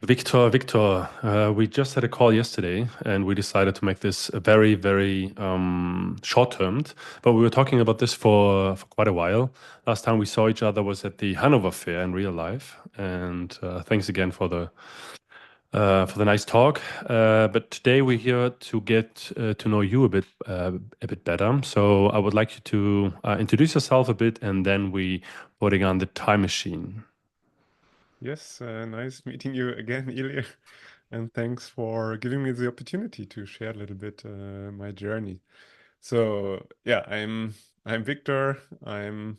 Victor, we just had a call yesterday and we decided to make this a very, very short-termed, but we were talking about this for quite a while. Last time we saw each other was at the Hanover Fair in real life, and thanks again for the nice talk. But today we're here to get to know you a bit better. So I would like you to introduce yourself a bit, and then we putting on the time machine. Yes, nice meeting you again, Ilya, and thanks for giving me the opportunity to share a little bit my journey. So yeah, I'm Victor. I'm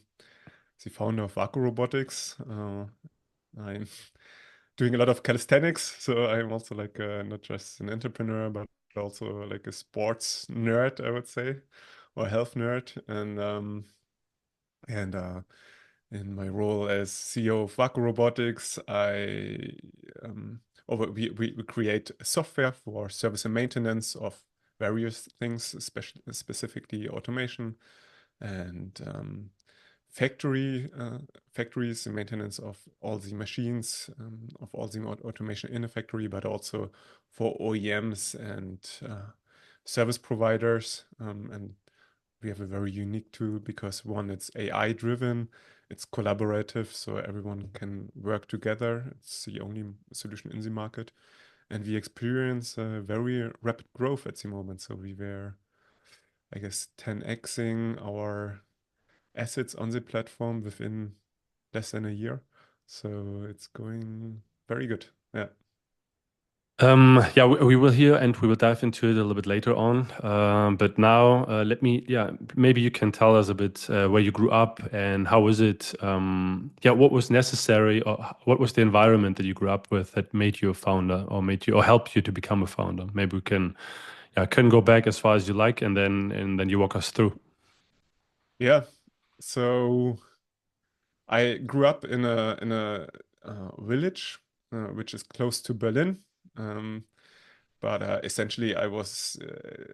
the founder of WAKU Robotics. I'm doing a lot of calisthenics, so I'm also like not just an entrepreneur, but also like a sports nerd, I would say, or health nerd, and in my role as CEO of WAKU Robotics, we create software for service and maintenance of various things, especially specifically automation and factories, the maintenance of all the machines, of all the automation in a factory, but also for OEMs and service providers. And we have a very unique tool because one, it's AI driven, it's collaborative, so everyone can work together. It's the only solution in the market. And we experience very rapid growth at the moment. So we were, I guess, 10xing our assets on the platform within less than a year. So it's going very good. Yeah. Yeah, we will hear and we will dive into it a little bit later on. But now, yeah, maybe you can tell us a bit where you grew up and how was it? Yeah, what was necessary or what was the environment that you grew up with that made you a founder or made you or helped you to become a founder? Maybe we can, yeah, can go back as far as you like and then you walk us through. Yeah. So I grew up in a village which is close to Berlin. Um, but essentially, I was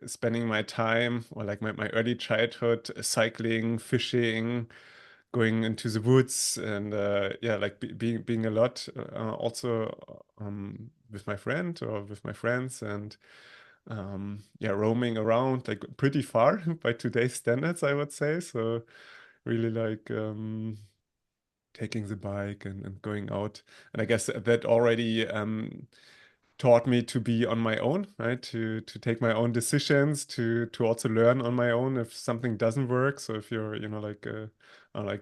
spending my time or like my early childhood cycling, fishing, going into the woods, and yeah, like being a lot also with my friend or with my friends, and yeah, roaming around like pretty far by today's standards, I would say. So really like taking the bike and going out. And I guess that already taught me to be on my own, right? To take my own decisions, to also learn on my own if something doesn't work. So if you're, like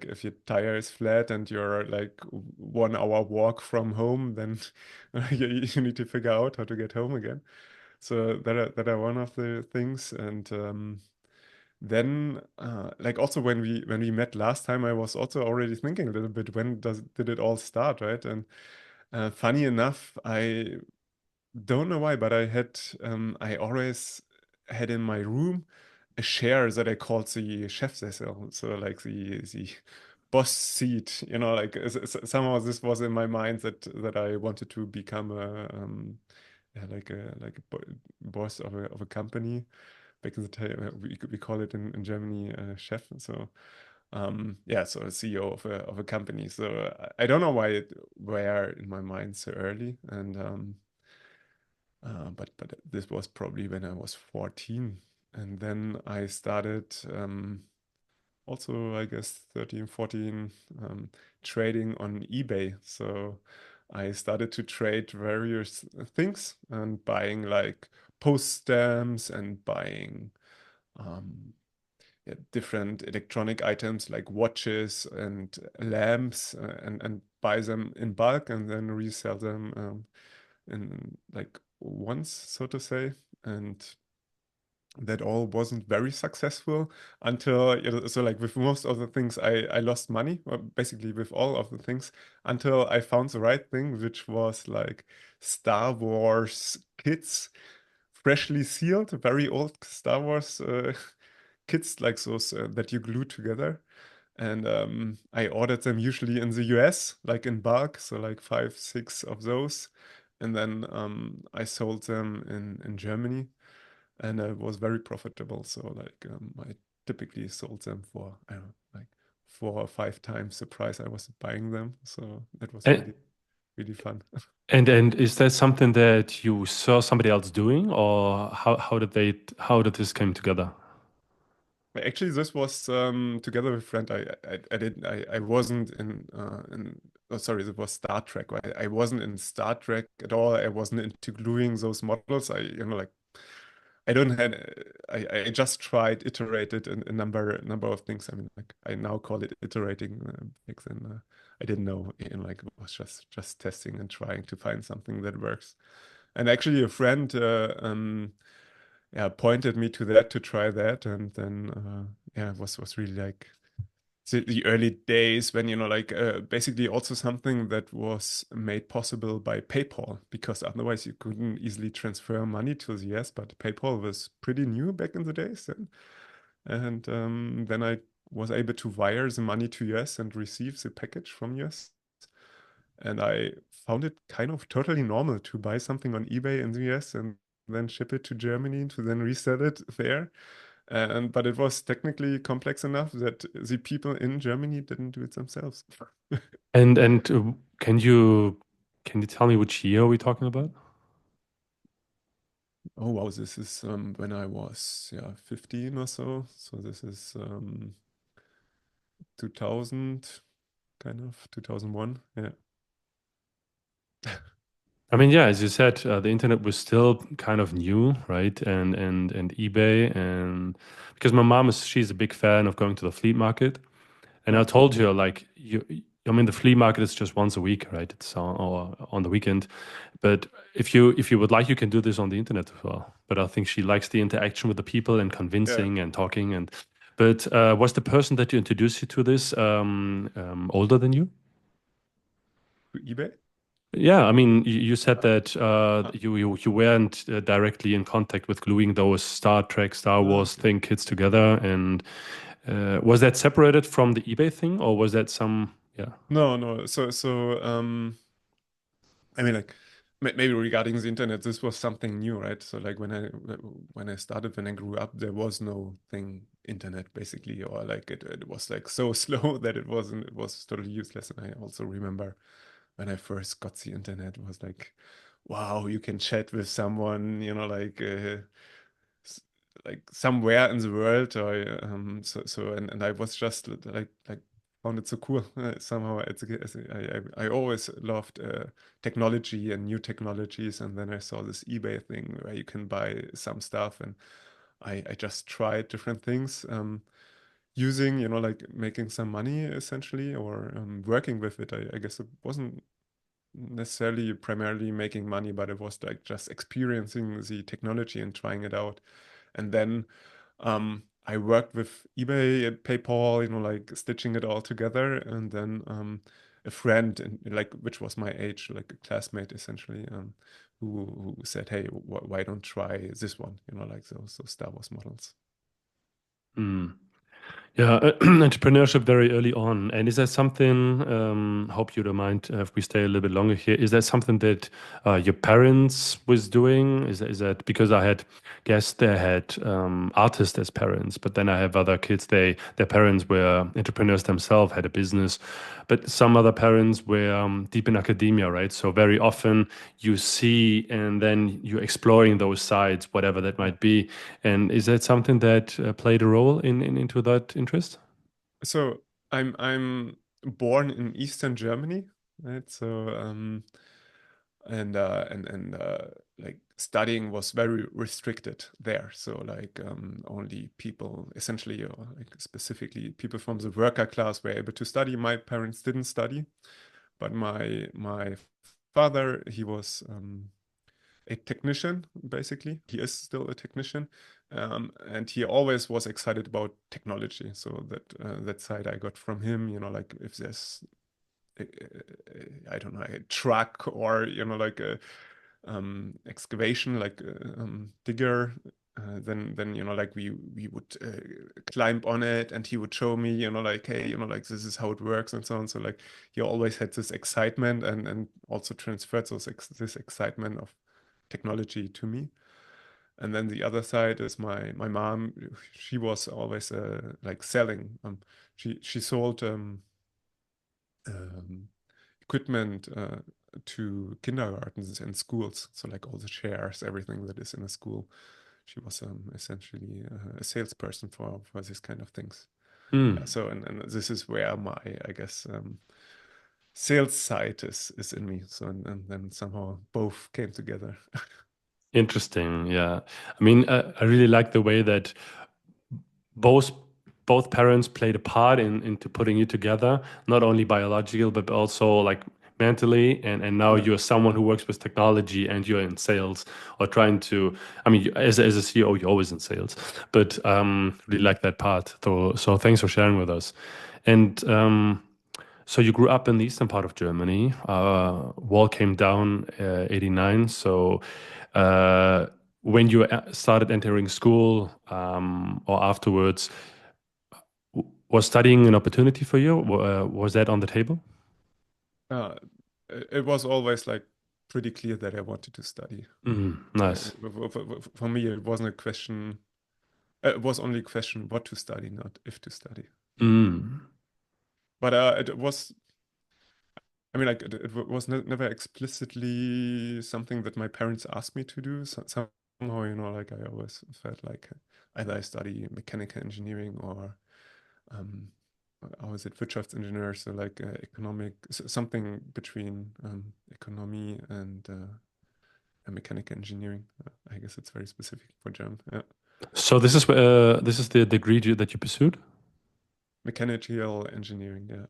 if your tire is flat and you're like 1 hour walk from home, then you need to figure out how to get home again. So that are one of the things. And then like also when we met last time, I was also already thinking a little bit, when did it all start, right? And funny enough, I don't know why, but I always had in my room a chair that I called the Chefsessel, so like the boss seat, like somehow this was in my mind that I wanted to become a yeah, like a boss of a company. Back in the time, we call it in Germany chef. So yeah, so a CEO of a company. So I don't know why it were in my mind so early, and but this was probably when I was 14, and then I started also I guess 13, 14 trading on eBay. So I started to trade various things and buying like post stamps and buying um, yeah, different electronic items like watches and lamps and buy them in bulk and then resell them in like once, so to say. And that all wasn't very successful until, so like with most of the things, I lost money, or basically with all of the things, until I found the right thing, which was like Star Wars kits, freshly sealed, very old Star Wars kits like those that you glue together. And I ordered them usually in the US, like in bulk, so like five, six of those. And then I sold them in Germany, and it was very profitable. So like I typically sold them for, I don't know, like 4 or 5 times the price I was buying them. So that was And, really, really fun. And is that something that you saw somebody else doing, or how did this come together? Actually, this was together with a friend. I did I wasn't in oh sorry, it was Star Trek. I wasn't in Star Trek at all. I wasn't into gluing those models. Like I don't had I just tried iterated a number of things. I mean, like I now call it iterating. Back then, I didn't know. Like it was just testing and trying to find something that works. And actually, a friend yeah, pointed me to that to try that, and then yeah, it was really like the early days when like basically also something that was made possible by PayPal, because otherwise you couldn't easily transfer money to the US, but PayPal was pretty new back in the days and then I was able to wire the money to US and receive the package from US, and I found it kind of totally normal to buy something on eBay in the US and then ship it to Germany to then resell it there. And but it was technically complex enough that the people in Germany didn't do it themselves. And can you tell me which year are we talking about? Oh wow, this is when I was 15 or so. So this is 2000, kind of 2001. Yeah. I mean, yeah, as you said, the internet was still kind of new, right? And eBay, and because my mom she's a big fan of going to the flea market. And I Ah, told her, like, I mean, the flea market is just once a week, right? It's on, or on the weekend. But if you would like, you can do this on the internet as well. But I think she likes the interaction with the people and yeah. convincing and talking. And but was the person that you introduced you to this older than you? To eBay? Yeah, I mean, you said Ah, that ah, you weren't directly in contact with gluing those Star Trek, Star Wars okay. thing kits together, and was that separated from the eBay thing, or was that some? Yeah. No, no. I mean, like maybe regarding the internet, this was something new, right? So like when I started, when I grew up, there was no thing internet basically, or like it was like so slow that it was totally useless. And I also remember when I first got the internet, it was like, wow, you can chat with someone, like s- like somewhere in the world, or and I was just like found it so cool somehow. I always loved technology and new technologies, and then I saw this eBay thing where you can buy some stuff, and I just tried different things. Using, like making some money essentially, or working with it. I guess it wasn't necessarily primarily making money, but it was like just experiencing the technology and trying it out. And then I worked with eBay and PayPal, like stitching it all together. And then a friend, like which was my age, like a classmate essentially, who said, "Hey, why don't try this one?" Like those Star Wars models. Hmm. Yeah, entrepreneurship very early on. And is that something, hope you don't mind if we stay a little bit longer here, is that something that your parents was doing? Is that because I had guests that had artists as parents, but then I have other kids, their parents were entrepreneurs themselves, had a business, but some other parents were deep in academia, right? So very often you see and then you're exploring those sides, whatever that Yeah. might be. And is that something that played a role in into that interest? So I'm born in Eastern Germany, right? So and like studying was very restricted there. So like only people essentially, or like specifically people from the worker class were able to study. My parents didn't study, but my father, he was a technician, basically. He is still a technician, and he always was excited about technology. So that side I got from him. Like if there's I don't know, a truck, or like a excavation, like a digger. Then like we would climb on it, and he would show me, like, hey, like this is how it works and so on. So like he always had this excitement, and also transferred this excitement of technology to me. And then the other side is my mom. She was always like selling. She sold um, equipment. to kindergartens and schools. So like all the chairs, everything that is in a school. She was essentially a salesperson for this kind of things. Yeah, Mm. so and this is where my, I guess, sales side is in me. So and then somehow both came together. Interesting. Yeah. I mean, I really like the way that both both parents played a part in into putting you together, not only biological but also like mentally. And now Yeah. you're someone who works with technology and you're in sales or trying to. I mean, as a CEO, you're always in sales, but really like that part. So thanks for sharing with us. And so you grew up in the eastern part of Germany. Wall came down 89. So uh, when you started entering school or afterwards, was studying an opportunity for you? Was that on the table? Uh, it was always like pretty clear that I wanted to study. Nice. For me, it wasn't a question. It was only a question what to study, not if to study. Mm. But it was, I mean, like it was never explicitly something that my parents asked me to do. So, somehow, like I always felt like either I study mechanical engineering or um, how is it, Wirtschaftsingenieur, so like economic, something between economy and mechanical engineering. I guess it's very specific for German. Yeah. So this is the degree that you pursued? Mechanical engineering, yeah.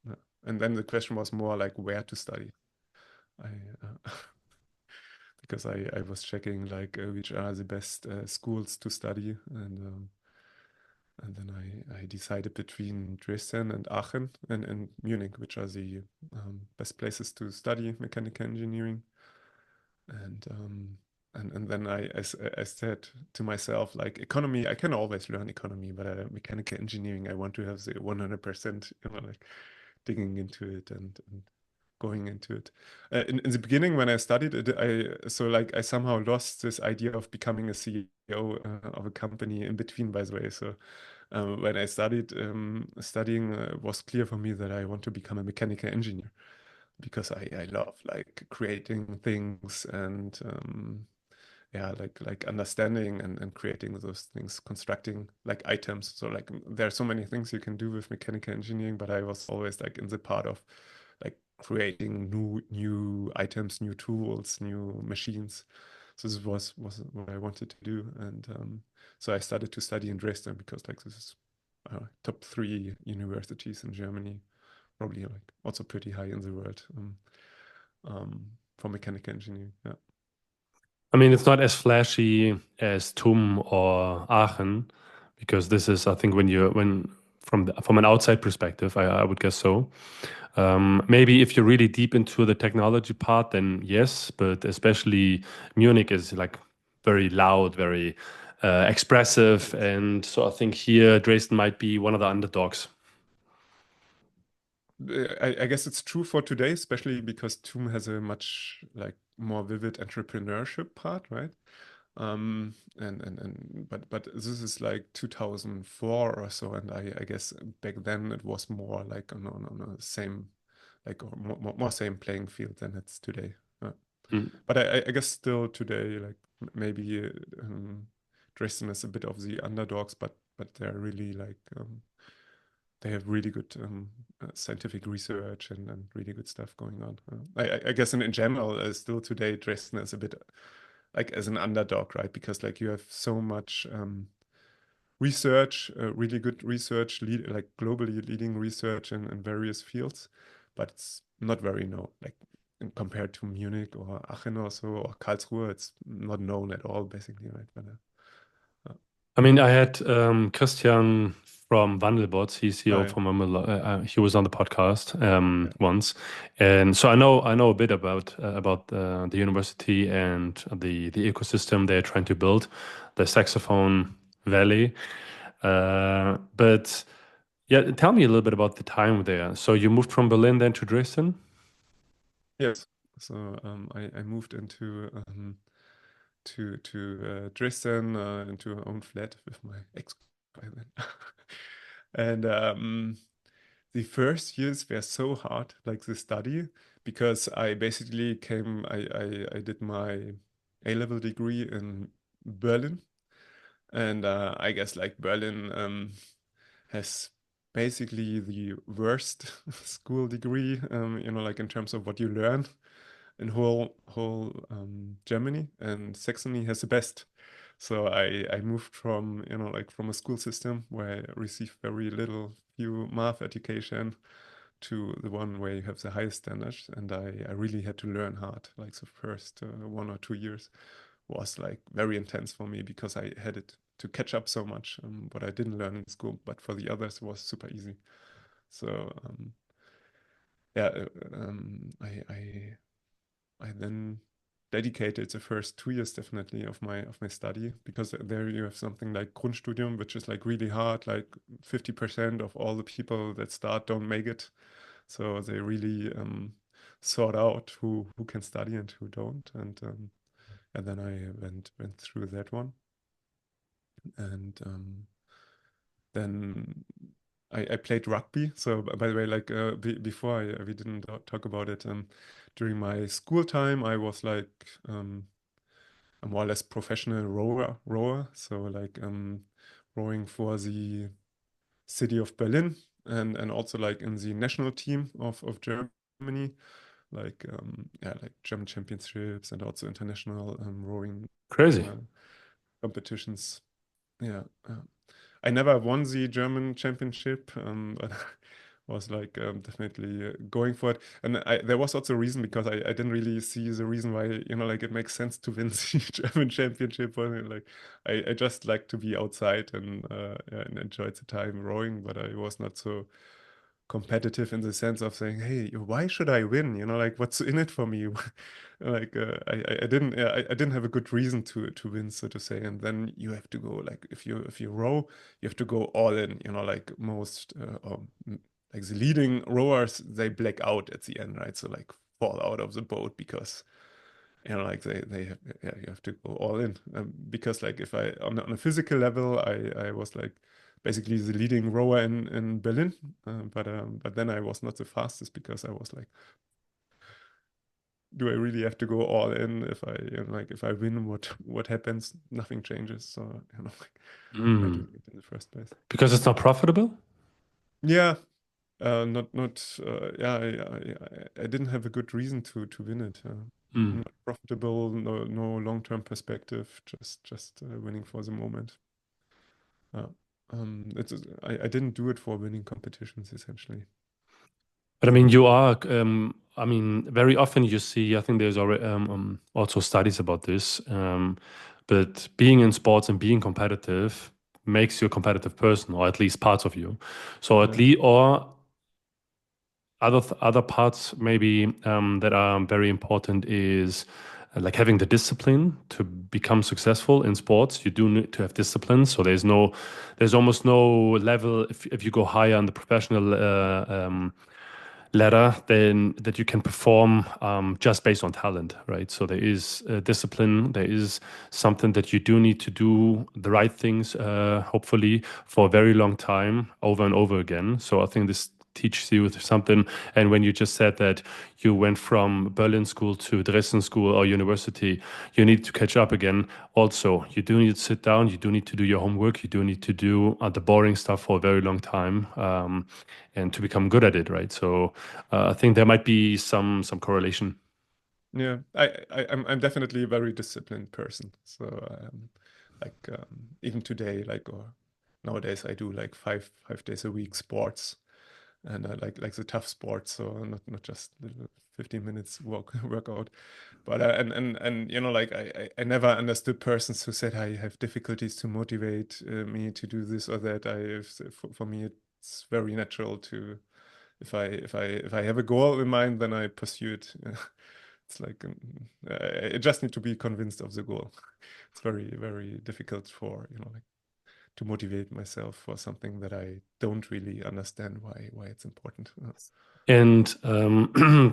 Yeah. And then the question was more like where to study. I because I was checking like which are the best schools to study, and then I decided between Dresden and Aachen and Munich, which are the best places to study mechanical engineering. And and then I said to myself, like economy, I can always learn economy, but mechanical engineering, I want to have the 100%, like digging into it and going into it. In the beginning, when I studied it, I somehow lost this idea of becoming a CEO of a company in between, by the way. So when I studied, studying was clear for me that I want to become a mechanical engineer because I love like creating things and yeah, like understanding and creating those things, constructing like items. So like there are so many things you can do with mechanical engineering, but I was always like in the part of like creating new items, new tools, new machines. So this was what I wanted to do, and so I started to study in Dresden because like this is top three universities in Germany, probably like also pretty high in the world for mechanical engineering. Yeah. I mean, it's not as flashy as TUM or Aachen, because this is, I think, when from an outside perspective, I would guess so. Maybe if you're really deep into the technology part, then yes, but especially Munich is like very loud, very expressive, Yes. and so I think here Dresden might be one of the underdogs. I guess it's true for today, especially because TUM has a much like more vivid entrepreneurship part, right? And but this is like 2004 or so, and I guess back then it was more like on a same like or more same playing field than it's today. Mm. But I guess still today, like maybe Dresden is a bit of the underdogs, but they're really like they have really good scientific research and really good stuff going on. I guess in general, still today, Dresden is a bit like as an underdog, right? Because like you have so much research, really good research, like globally leading research in various fields, but it's not very known. Like compared to Munich or Aachen or so or Karlsruhe, it's not known at all, basically, right? But uh, I mean, I had Christian from Wandelbots. He's CEO yeah, from he was on the podcast yeah, once, and so I know a bit about the university and the ecosystem they're trying to build, the saxophone valley. But yeah, tell me a little bit about the time there. So you moved from Berlin then to Dresden? yes. So I moved into Dresden into our own flat with my ex by then. And the first years were so hard, like the study, because I basically I did my A-level degree in Berlin, and I guess like Berlin has basically the worst school degree, like in terms of what you learn in whole Germany, and Saxony has the best. So I moved from, like from a school system where I received very little, few math education to the one where you have the highest standards. And I really had to learn hard. Like the first 1 or 2 years was like very intense for me because I had it to catch up so much, what I didn't learn in school. But for the others, it was super easy. So yeah, I then dedicated the first 2 years definitely of my study, because there you have something like Grundstudium, which is like really hard. Like 50% of all the people that start don't make it. So they really sort out who can study and who don't. And then I went through that one. And then I played rugby. So by the way, like before we didn't talk about it. During my school time, I was like a more or less professional rower. So like rowing for the city of Berlin, and also like in the national team of Germany, like yeah, like German championships and also international rowing Crazy. uh, competitions. Yeah, I never won the German championship, but was like definitely going for it. And there was also a reason, because I didn't really see the reason why, like it makes sense to win the German championship. Like I just like to be outside and yeah, and enjoyed the time rowing, but I was not so competitive in the sense of saying, hey, why should I win? Like what's in it for me? Like I didn't I didn't have a good reason to win, so to say. And then you have to go, like if you row, you have to go all in. Like most like the leading rowers, they black out at the end, right? So like fall out of the boat because like they have, yeah, you have to go all in, because like if I on a physical level, I was like basically the leading rower in Berlin, but then I was not the fastest, because I was like, do I really have to go all in? If I like if I win, what happens? Nothing changes. So like why Mm. doing it in the first place? Because it's not profitable? Yeah, not yeah, I didn't have a good reason to win it. Mm. Not profitable, no long-term perspective, just winning for the moment. Uh, I didn't do it for winning competitions essentially. But I mean, you are, I mean, very often you see, I think there's already also studies about this, but being in sports and being competitive makes you a competitive person, or at least parts of you. So at Yeah, least, or other parts maybe that are very important is like having the discipline to become successful in sports. You do need to have discipline. So there's almost no level if you go higher on the professional ladder, then that you can perform just based on talent, right? So there is discipline. There is something that you do need to do the right things, hopefully for a very long time, over and over again. So I think this teaches you something. And when you just said that you went from Berlin school to Dresden school or university, you need to catch up again. Also, you do need to sit down. You do need to do your homework. You do need to do the boring stuff for a very long time. And to become good at it, right? So I think there might be some correlation. yeah. I'm definitely a very disciplined person. So like even today, like or nowadays, I do like five days a week sports, and I like the tough sports. So not just little 15 minutes workout. But and like I never understood persons who said I have difficulties to motivate me to do this or that. For me it's very natural to, if I have a goal in mind, then I pursue it. It's like I just need to be convinced of the goal. It's very difficult for like to motivate myself for something that I don't really understand why it's important. And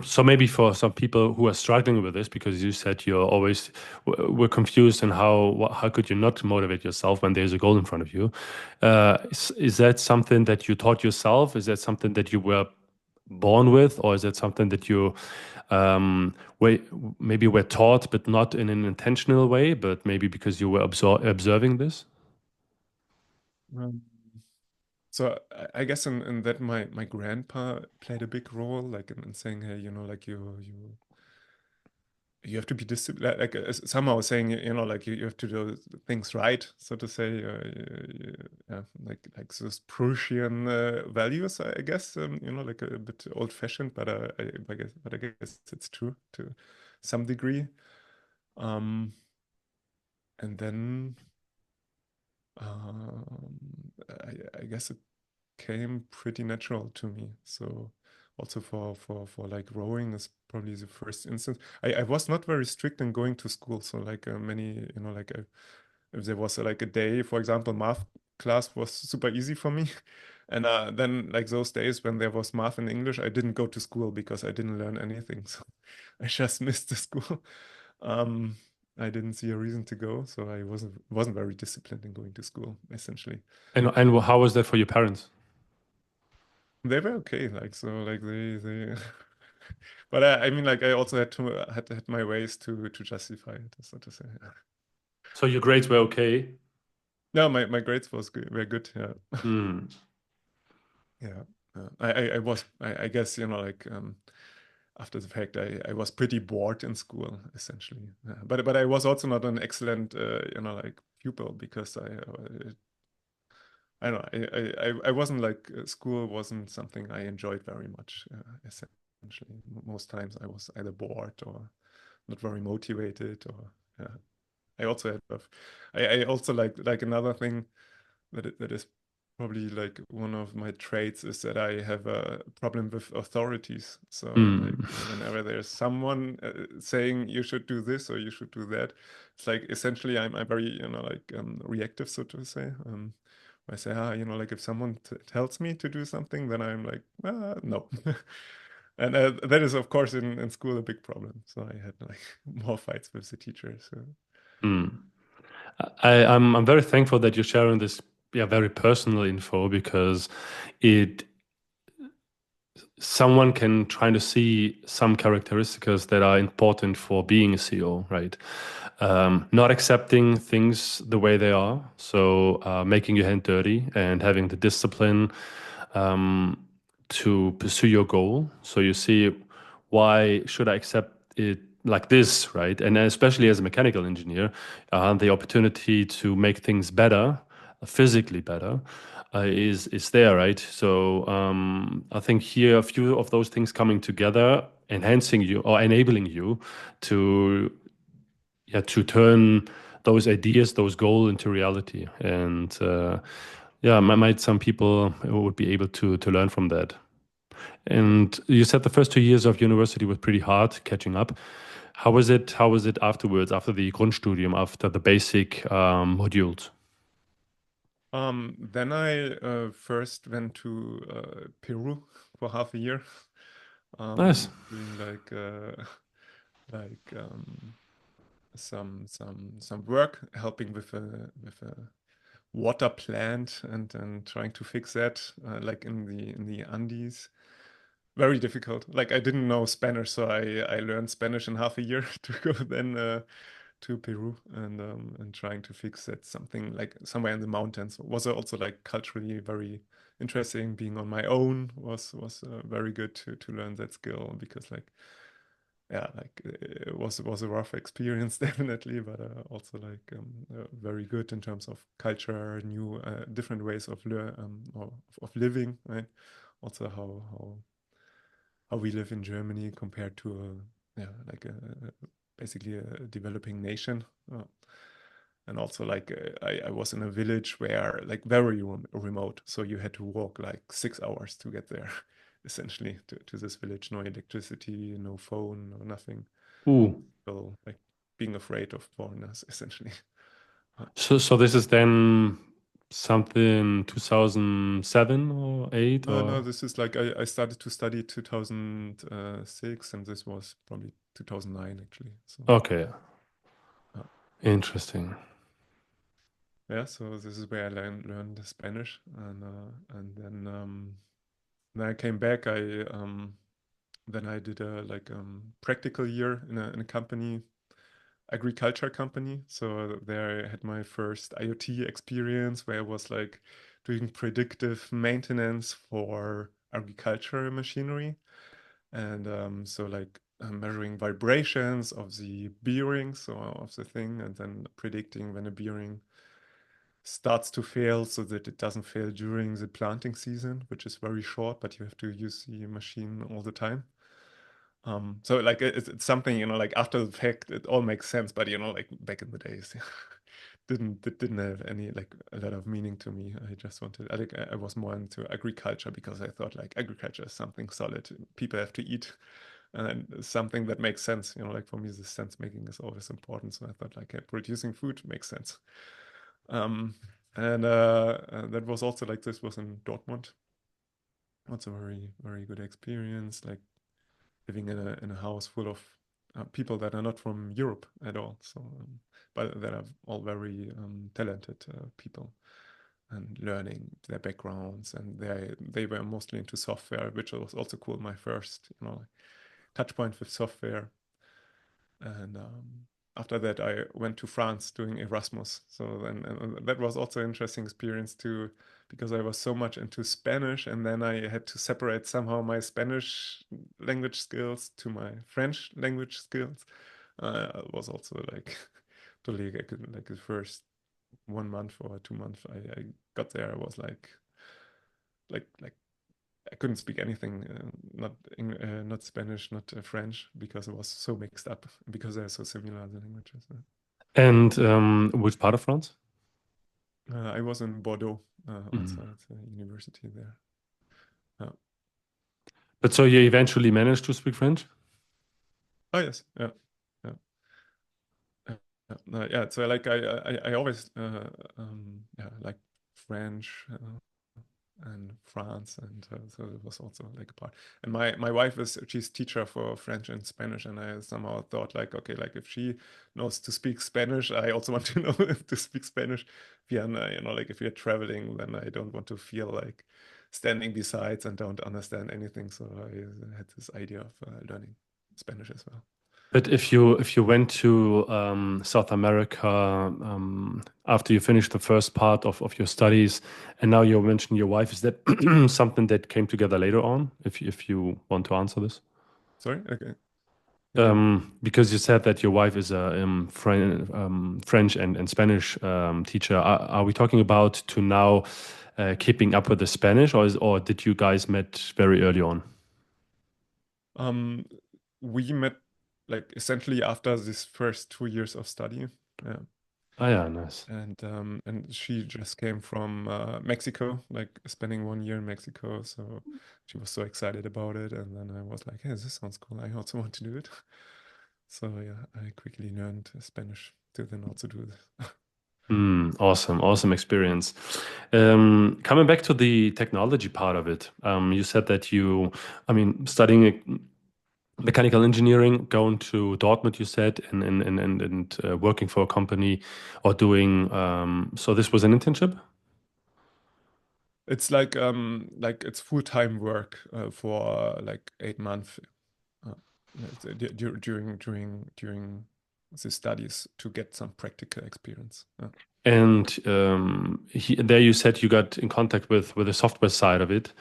so maybe for some people who are struggling with this, because you said you're always were confused and how could you not motivate yourself when there's a goal in front of you? Is that something that you taught yourself? Is that something that you were born with, or is it something that you way maybe were taught, but not in an intentional way, but maybe because you were observing this? Um, so I guess in that my grandpa played a big role, like in saying, hey, like you have to be disciplined, like somehow saying, like you have to do things right, so to say, yeah, like those Prussian values, I guess, like a bit old-fashioned, but I guess it's true to some degree. Um, and then I guess it came pretty natural to me. So also for like rowing is probably the first instance. I was not very strict in going to school. So like many, like if there was like a day, for example, math class was super easy for me. And then like those days when there was math and English, I didn't go to school because I didn't learn anything. So I just missed the school. Um, I didn't see a reason to go, so I wasn't very disciplined in going to school, essentially. And how was that for your parents? They were okay, like so, like they. But I mean, like I also had my ways to justify it, so to say. So your grades were okay. No, my grades were good. Yeah, Hmm. yeah. I guess like after the fact I was pretty bored in school essentially. But I was also not an excellent like pupil because I don't know. I wasn't like school wasn't something I enjoyed very much. Essentially, most times I was either bored or not very motivated. Or yeah. I also I also like another thing that is probably like one of my traits is that I have a problem with authorities. So like Hmm. whenever there's someone saying you should do this or you should do that, it's like essentially I'm very like reactive, so to say. I say, like if someone tells me to do something, then I'm like, no. And that is, of course, in school a big problem. So I had like more fights with the teachers. So. Hmm. I'm very thankful that you're sharing this, yeah, very personal info because it someone can try to see some characteristics that are important for being a CEO, right? Not accepting things the way they are, so making your hand dirty and having the discipline um, to pursue your goal. So you see, why should I accept it like this, right? And especially as a mechanical engineer, the opportunity to make things better, physically better, is there, right? So I think here a few of those things coming together, enhancing you or enabling you to yeah to turn those ideas, those goals into reality. And yeah, might some people would be able to learn from that. And you said the first 2 years of university was pretty hard catching up. How was it? How was it afterwards, after the Grundstudium, after the basic modules? Then I first went to Peru for half a year, Nice. doing like some work, helping with a water plant and trying to fix that, like in the Andes. Very difficult. Like I didn't know Spanish, so I learned Spanish in half a year to go then to Peru and trying to fix that something like somewhere in the mountains. Was also like culturally very interesting. Being on my own was very good to learn that skill because like yeah, like it was a rough experience definitely, but also like very good in terms of culture, new different ways of or of living, right? Also how we live in Germany compared to yeah like basically a developing nation. And also like I was in a village where like very remote, so you had to walk like 6 hours to get there, essentially to this village. No electricity, no phone, no nothing. Ooh. So like being afraid of foreigners, essentially. So this is then something 2007 or 8 No, or this is like I started to study 2006, and this was probably 2009 actually. So okay, uh, interesting. yeah, so this is where I learned Spanish, and then Then I came back. Then I did a like practical year in a company, agriculture company. So there I had my first IoT experience where I was like doing predictive maintenance for agriculture machinery. And so like measuring vibrations of the bearings or of the thing, and then predicting when a bearing starts to fail so that it doesn't fail during the planting season, which is very short, but you have to use the machine all the time. So like it's something, like after the fact, it all makes sense, but like back in the days, it didn't have any like a lot of meaning to me. I just wanted, I think I was more into agriculture because I thought like agriculture is something solid. People have to eat and something that makes sense. Like for me, the sense making is always important. So I thought like producing food makes sense. Um, and that was also like this was in Dortmund. Also very, very good experience. Like living in a house full of people that are not from Europe at all. So, but that are all very talented people and learning their backgrounds, and they were mostly into software, which was also cool. My first, touch point with software. And after that, I went to France doing Erasmus. So and that was also an interesting experience too, because I was so much into Spanish, and then I had to separate somehow my Spanish language skills to my French language skills. It was also like totally like the first 1 month or 2 months I got there. I was like I couldn't speak anything, not Spanish, not French, because it was so mixed up, because they're so similar, the languages. And which part of France? I was in Bordeaux, Mhm. also at the university there. Uh, But so you eventually managed to speak French? oh yes, yeah, yeah, yeah. So like I always yeah, like French. And France, and so it was also like a part. And my wife she's teacher for French and Spanish, and I somehow thought like, okay, like if she knows to speak Spanish, I also want to know to speak Spanish. Like if you're traveling, then I don't want to feel like standing besides and don't understand anything. So I had this idea of learning Spanish as well. But if you went to South America after you finished the first part of your studies, and now you mentioned your wife, is that something that came together later on? If you want to answer this, Sorry, okay, yeah. because you said that your wife is a French and Spanish teacher. Are we talking about to now keeping up with the Spanish, or did you guys met very early on? Um, we met like essentially after this first 2 years of study. Yeah. Ah, yeah, nice. And she just came from Mexico, like spending 1 year in Mexico. So she was so excited about it. And then I was like, hey, this sounds cool. I also want to do it. So yeah, I quickly learned Spanish to then also do this. Awesome, awesome experience. Coming back to the technology part of it, you said that studying mechanical engineering, going to Dortmund, you said, and working for a company or doing. So this was an internship, It's like it's full-time work for like 8 months uh, during the studies to get some practical experience. and there you said you got in contact with the software side of it.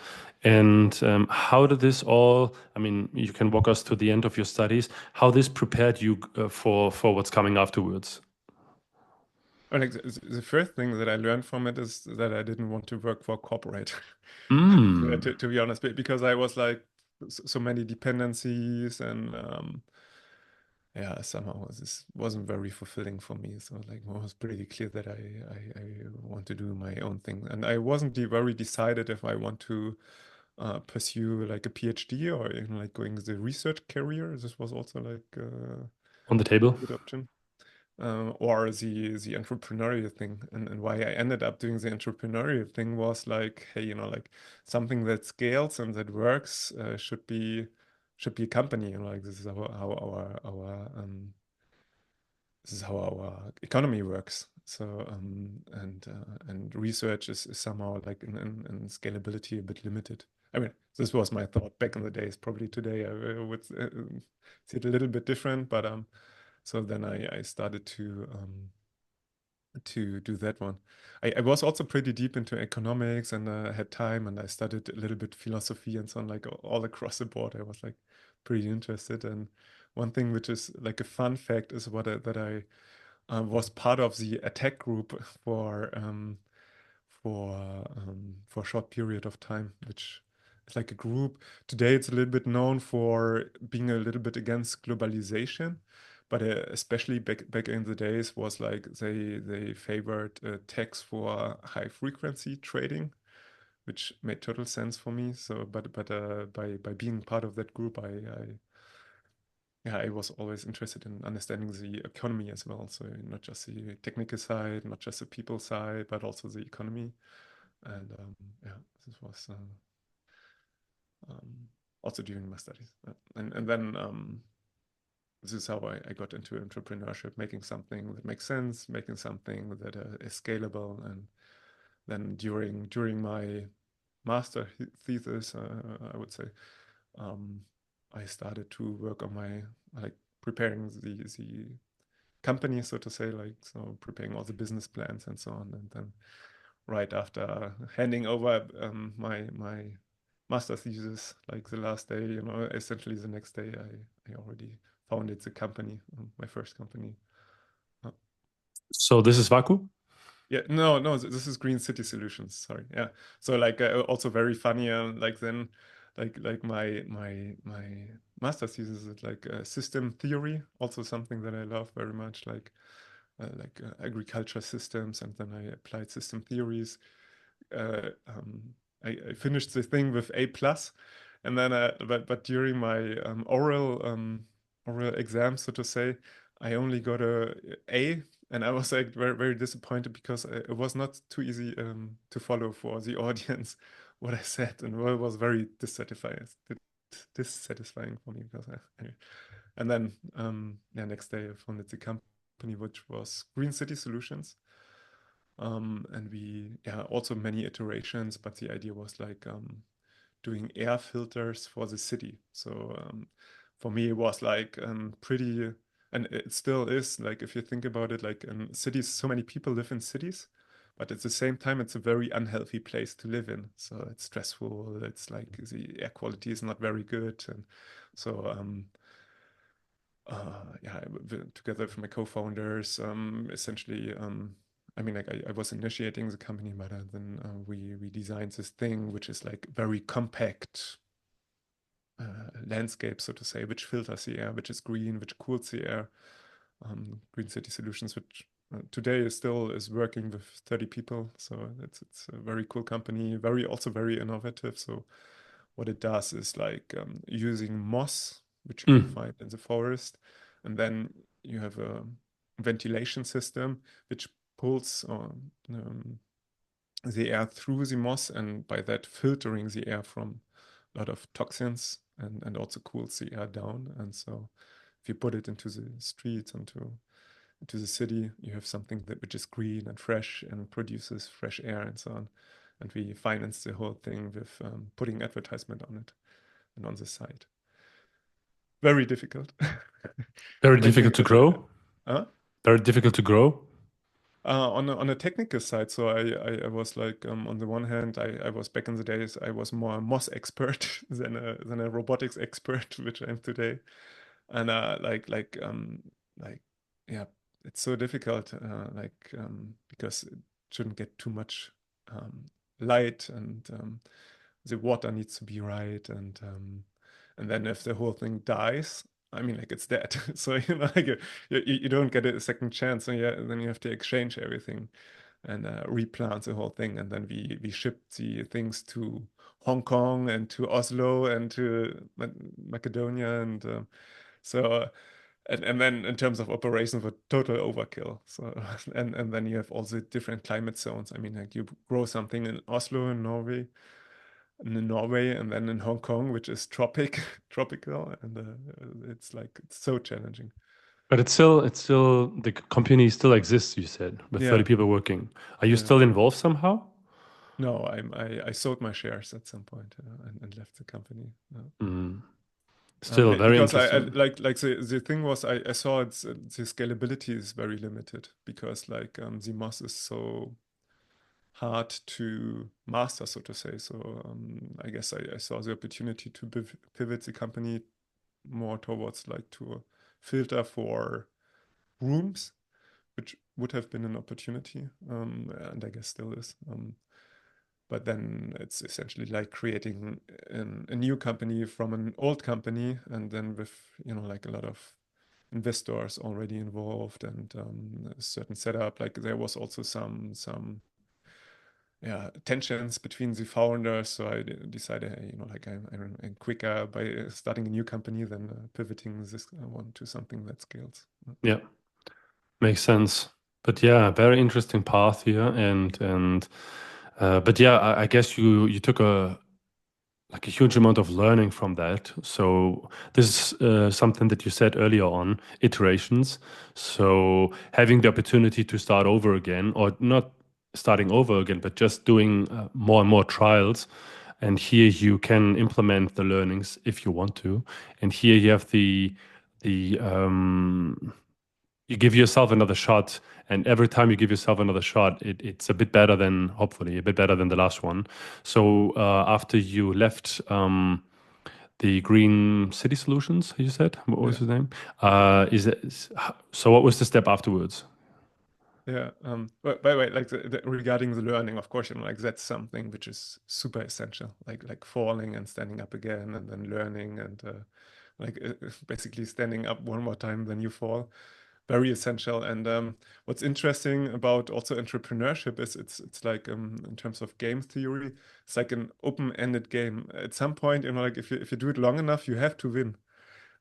And how did this all? I mean, you can walk us to the end of your studies. How this prepared you for what's coming afterwards? Or like the first thing that I learned from it is that I didn't want to work for a corporate, Mm. to be honest, because I was like so many dependencies, and yeah, somehow this wasn't very fulfilling for me. So like it was pretty clear that I want to do my own thing, and I wasn't very decided if I want to pursue like a PhD or even like going the research career. This was also like On the table. a good option. Or the entrepreneurial thing, and why I ended up doing the entrepreneurial thing was like, hey, like something that scales and that works should be a company. Like this is how our this is how our economy works. So and research is somehow like in scalability a bit limited. I mean, this was my thought back in the days. Probably today I would see it a little bit different, but so then I started to do that one. I was also pretty deep into economics and had time, and I studied a little bit philosophy and so on, like all across the board. I was like pretty interested. And one thing which is like a fun fact is that I was part of the attack group for for a short period of time, which is like a group. Today, it's a little bit known for being a little bit against globalization, but especially back in the days was like they favored tax for high frequency trading, which made total sense for me. So, but by being part of that group, I was always interested in understanding the economy as well. So not just the technical side, not just the people side, but also the economy. And yeah, this was also during my studies. And then this is how I got into entrepreneurship, making something that makes sense, making something that is scalable. And then during my master thesis, I would say, um, I started to work on my like preparing the company, so to say, like so preparing all the business plans and so on. And then right after handing over my master thesis, like the last day, essentially the next day, I already founded the company, my first company. Uh, So this is WAKU. yeah, no, no, this is Green City Solutions. Sorry, yeah. So like also very funny, like then, like my master thesis is like system theory, also something that I love very much, like agriculture systems, and then I applied system theories. I finished the thing with A plus, and then but during my oral exam, so to say, I only got a A, and I was like very disappointed because it was not too easy to follow for the audience what I said, and it was very dissatisfying for me because anyway. And then yeah, next day I founded the company, which was Green City Solutions. And we, yeah, also many iterations, but the idea was like doing air filters for the city. So for me, it was like pretty, and it still is, like if you think about it, like in cities, so many people live in cities, but at the same time, it's a very unhealthy place to live in. So it's stressful. It's like the air quality is not very good. And so yeah, together with my co-founders, essentially, I mean, like I was initiating the company, but then we designed this thing which is like very compact landscape, so to say, which filters the air, which is green, which cools the air. Green City Solutions, which today is working with 30 people, so it's a very cool company, very innovative. So what it does is like using moss, which you can Mm. find in the forest, and then you have a ventilation system which pulls the air through the moss, and by that filtering the air from a lot of toxins, and also cools the air down. And so if you put it into the streets, into the city, you have something that which is green and fresh and produces fresh air and so on. And we finance the whole thing with putting advertisement on it and on the site. Very difficult. Very when difficult to because grow. uh, Very difficult to grow. on a technical side, so I was like on the one hand, I was back in the days, I was more a moss expert than a robotics expert, which I am today. And like yeah, it's so difficult because it shouldn't get too much um, light, and the water needs to be right, and then if the whole thing dies, I mean, like it's dead. So like you don't get a second chance, so yeah, then you have to exchange everything and replant the whole thing, and then we shipped the things to Hong Kong and to Oslo and to Macedonia, and so and then in terms of operations, for total overkill. So and then you have all the different climate zones. I mean, like you grow something in Oslo in Norway, and then in Hong Kong, which is tropical, and it's so challenging. But it's still the company still exists, you said, with 30 Yeah, people working. Are you yeah. still involved somehow? No, I sold my shares at some point and left the company. Mm. Still very Because I interesting. like the thing was I saw the scalability is very limited because like the moss is so hard to master, so to say. So I guess I saw the opportunity to pivot the company more towards like to a filter for rooms, which would have been an opportunity, and I guess still is. But then it's essentially like creating a new company from an old company, and then with like a lot of investors already involved and a certain setup. Like there was also some yeah tensions between the founders. So I decided, hey, like I'm quicker by starting a new company than pivoting this one to something that scales. Yeah, makes sense. But yeah, very interesting path here, and but yeah, I guess you took a huge amount of learning from that. So this is something that you said earlier on, iterations. So having the opportunity to start over again, or not starting over again, but just doing more and more trials. And here you can implement the learnings if you want to. And here you have the you give yourself another shot, and every time you give yourself another shot, it's a bit better than, hopefully a bit better than the last one. So after you left the Green City Solutions, you said, what was Yeah. his name? So what was the step afterwards? Yeah. But by the way, like regarding the learning, of course, like that's something which is super essential. Like falling and standing up again, and then learning and basically standing up one more time than you fall. Very essential. And what's interesting about also entrepreneurship is it's like in terms of game theory, it's like an open-ended game. At some point, like if you do it long enough, you have to win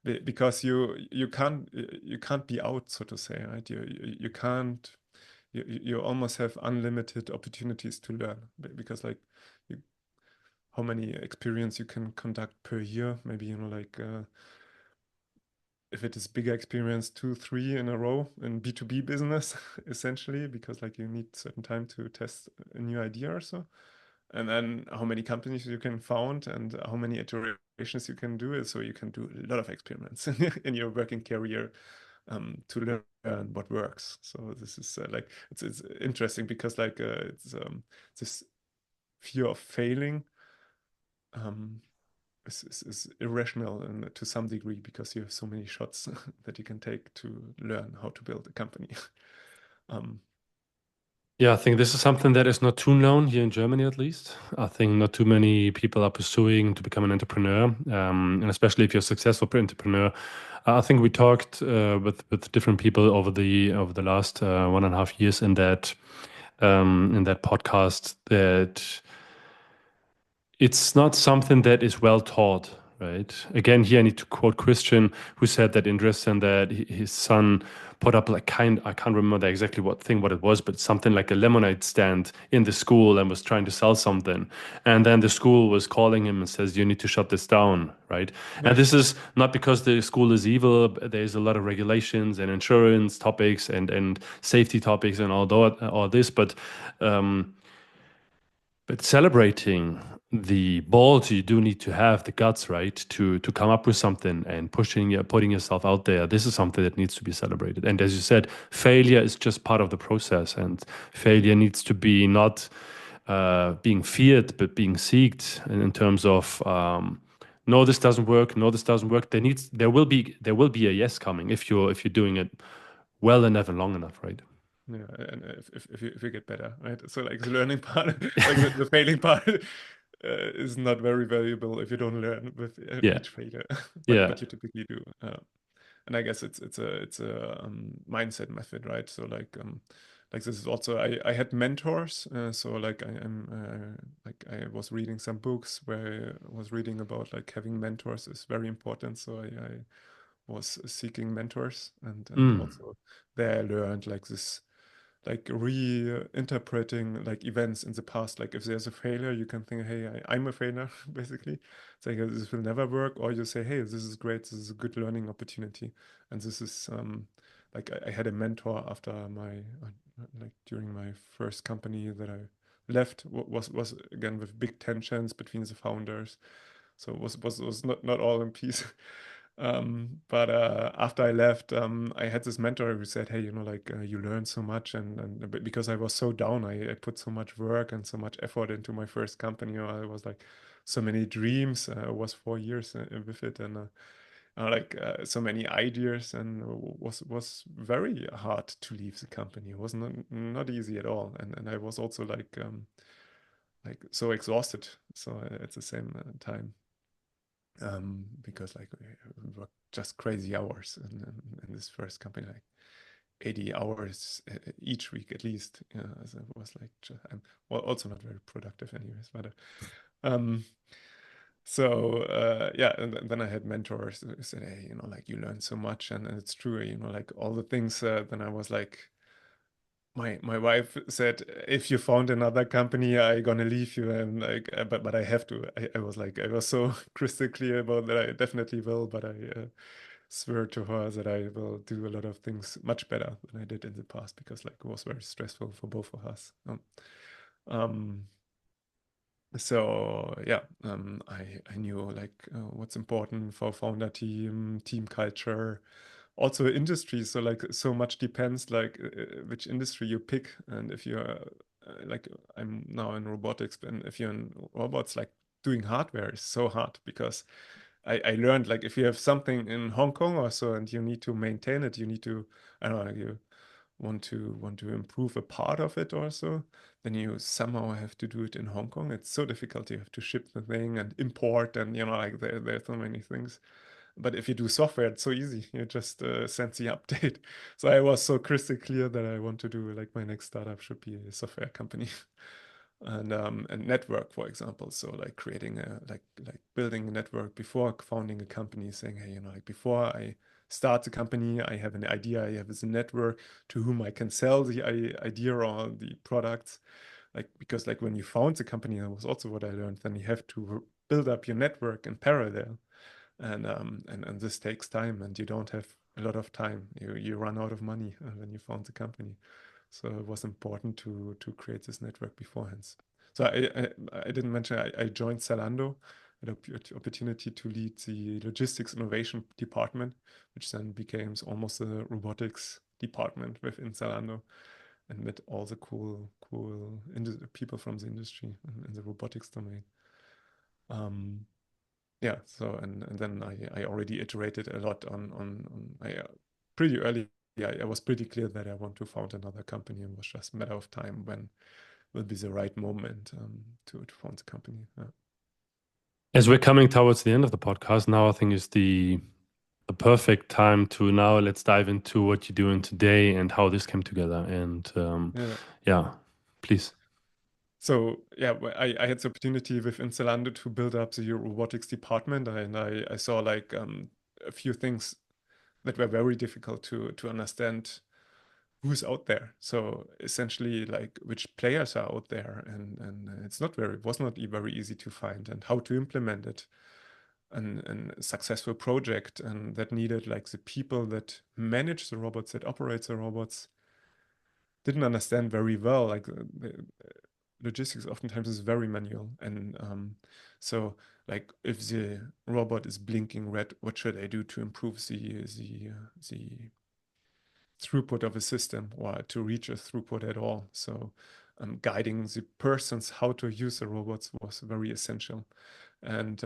because you can't be out, so to say, right? You can't you almost have unlimited opportunities to learn because like you, how many experience you can conduct per year, maybe like if it is bigger experience, 2 3 in a row in B2B business essentially, because like you need certain time to test a new idea or so, and then how many companies you can found and how many iterations you can do it, so you can do a lot of experiments in your working career to learn what works. So this is like it's interesting because like it's this fear of failing um, is irrational and to some degree because you have so many shots that you can take to learn how to build a company. um, Yeah, I think this is something that is not too known here in Germany, at least. I think not too many people are pursuing to become an entrepreneur, and especially if you're a successful entrepreneur. I think we talked with different people over the last 1.5 years in that podcast that it's not something that is well taught, right? Again, here I need to quote Christian, who said that in Dresden that his son put up like I can't remember exactly what it was, but something like a lemonade stand in the school and was trying to sell something. And then the school was calling him and says, you need to shut this down, right? yeah, And this is not because the school is evil. There's a lot of regulations and insurance topics and safety topics and all this, um, but celebrating the balls you do need to have, the guts, right, to come up with something and putting yourself out there. This is something that needs to be celebrated. And as you said, failure is just part of the process, and failure needs to be not being feared, but being seeked in terms of no, this doesn't work. No, this doesn't work. There will be a yes coming if you're doing it well enough and long enough, right? yeah, and if you get better, right? So like the learning part, like the failing part, is not very valuable if you don't learn with Yeah, each failure, yeah. but you typically do. And I guess it's a mindset method, right? So like this is also I had mentors, so like I'm like I was reading some books where I was reading about like having mentors is very important. So I was seeking mentors and Mm. also there I learned like this like reinterpreting like events in the past. Like if there's a failure, you can think, hey, I'm a failure, basically. It's like this will never work, or you say, hey, this is great, this is a good learning opportunity. And this is like I had a mentor after my like during my first company left was again with big tensions between the founders, so it was not all in peace. But after I left, I had this mentor who said, "Hey, like you learn so much," and because I was so down, I put so much work and so much effort into my first company. I was like so many dreams. I was 4 years with it, and like so many ideas, and was very hard to leave the company. It was not easy at all, and I was also like so exhausted. So at the same time, because like we worked just crazy hours in this first company, like 80 hours each week at least. Yeah, so it was like I'm also not very productive anyways, but um so yeah, and then I had mentors who said, hey, like you learn so much, and it's true, like all the things. Then I was like, my wife said, if you found another company, I gonna leave you, and like, but I have to. I was like, I was so crystal clear about that I definitely will, but I swear to her that I will do a lot of things much better than I did in the past because like it was very stressful for both of us. Um, so yeah, I knew like what's important for founder team culture, also industry. So like so much depends like which industry you pick, and if you're like I'm now in robotics, and if you're in robots, like doing hardware is so hard because I learned like if you have something in Hong Kong or so and you need to maintain it, you need to I don't know like you want to improve a part of it or so, then you somehow have to do it in Hong Kong. It's so difficult. You have to ship the thing and import, and like there are so many things. But if you do software, it's so easy. You just send the update. So I was so crystal clear that I want to do like my next startup should be a software company. And network, for example. So like creating a like building a network before founding a company, saying, hey, like before I start the company, I have an idea, I have this network to whom I can sell the idea or the products. Like because like when you found the company, that was also what I learned. Then you have to build up your network in parallel, and this takes time, and you don't have a lot of time. You run out of money when you found the company. So it was important to create this network beforehand. So I didn't mention I joined Zalando, had the opportunity to lead the logistics innovation department, which then became almost a robotics department within Zalando, and met all the cool people from the industry in the robotics domain. Um, yeah, so and then I already iterated a lot on I pretty early. Yeah, I was pretty clear that I want to found another company, and it was just a matter of time when will be the right moment to found the company. Yeah. As we're coming towards the end of the podcast, now I think is the perfect time to now let's dive into what you're doing today and how this came together. And Yeah. yeah, please. So yeah, I had the opportunity within Zalando to build up the robotics department, and I saw like a few things that were very difficult to understand who's out there. So essentially, like which players are out there, and it's not very, it was not very easy to find, and how to implement it, and a successful project, and that needed like the people that manage the robots, that operate the robots, didn't understand very well. Like the logistics oftentimes is very manual, and so like if the robot is blinking red, what should I do to improve the throughput of a system or to reach a throughput at all. So guiding the persons how to use the robots was very essential. And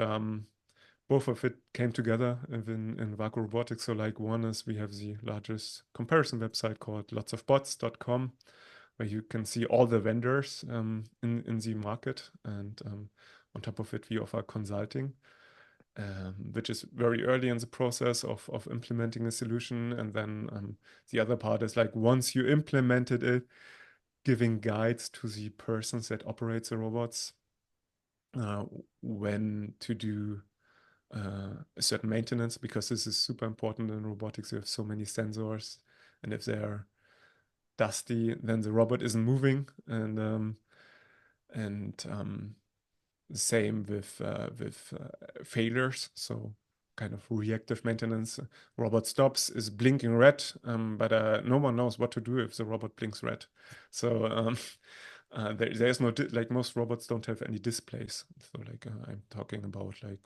both of it came together in WAKU Robotics. So like one is we have the largest comparison website called lotsofbots.com, where you can see all the vendors in the market. And on top of it, we offer consulting, which is very early in the process of implementing a solution. And then the other part is like once you implemented it, giving guides to the persons that operates the robots, uh, when to do a certain maintenance, because this is super important in robotics. You have so many sensors, and if they're dusty, then the robot isn't moving. And same with failures. So kind of reactive maintenance. Robot stops, is blinking red, but no one knows what to do if the robot blinks red. So There's no like most robots don't have any displays. So like I'm talking about like